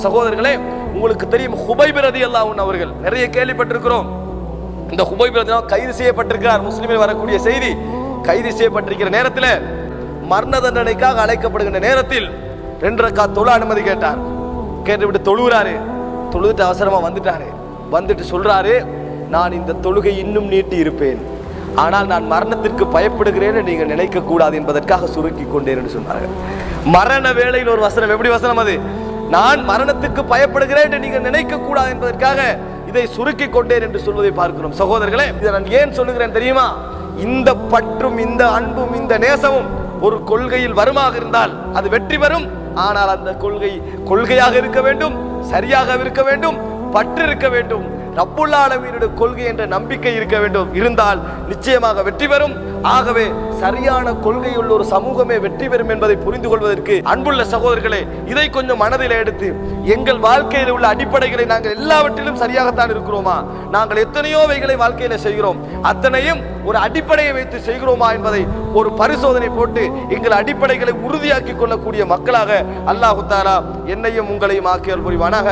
சகோதரர்களே, உங்களுக்கு தெரியும் ஹுபைப் ரலியல்லாஹு அன்ஹு அவர்கள் நிறைய கேள்விப்பட்டிருக்கிறோம். இந்த ஹுபைப் ரலியல்லாஹு கைது செய்யப்பட்டிருக்கிறார். முஸ்லிமில் வரக்கூடிய செய்தி, கைது செய்யப்பட்டிருக்கிற நேரத்தில் மரண தண்டனைக்காக அழைக்கப்படுகின்ற நேரத்தில் 2 ரக்காத் தொழ அனுமதி கேட்டார். கேட்டுவிட்டு தொழுகிறாரு. தொழுதுட்டு அவசரமா வந்துட்டு சொல்றாரு, நான் இந்த தொழுகை இன்னும் நீட்டி இருப்பேன், ஆனால் நான் மரணத்திற்கு பயப்படுகிறேன் நீங்க நினைக்க கூடாது என்பதற்காக சுருக்கி கொண்டேன் என்று சொன்னார்கள். மரண வேளையில் ஒரு வசனம், எப்படி வசனம் அது? நான் மரணத்துக்கு பயப்படுகிறேன் என்று நீங்க நினைக்க கூடாது என்பதற்காக இதை சுருக்கி கொண்டேன் என்று சொல்வதை பார்க்கிறோம். சகோதரர்களே, இதை நான் ஏன் சொல்லுகிறேன் தெரியுமா? இந்த பற்றும் இந்த அன்பும் இந்த நேசமும் ஒரு கொள்கையில் வருமாக இருந்தால் அது வெற்றி பெறும். ஆனால் அந்த கொள்கையாக இருக்க வேண்டும், சரியாக இருக்க வேண்டும், பற்று இருக்க வேண்டும், ரப்புல் ஆலமீனுடைய கொள்கை என்ற நம்பிக்கை இருக்க வேண்டும். இருந்தால் நிச்சயமாக வெற்றி பெறும். ஆகவே சரியான கொள்கையுள்ள ஒரு சமூகமே வெற்றி பெறும் என்பதை புரிந்து கொள்வதற்கு அன்புள்ள சகோதரர்களே, இதை கொஞ்சம் மனதில் எடுத்து எங்கள் வாழ்க்கையில் உள்ள அடிப்படைகளை நாங்கள் எல்லாவற்றிலும் சரியாகத்தான் இருக்கிறோமா, நாங்கள் எத்தனையோ வைகளை வாழ்க்கையில செய்கிறோம், அத்தனையும் ஒரு அடிப்படையை வைத்து செய்கிறோமா என்பதை ஒரு பரிசோதனை போட்டு எங்கள் அடிப்படைகளை உறுதியாக்கி கொள்ளக்கூடிய மக்களாக அல்லாஹ் தஆலா என்னையும் உங்களையும் ஆக்கியல் புரிவானாக.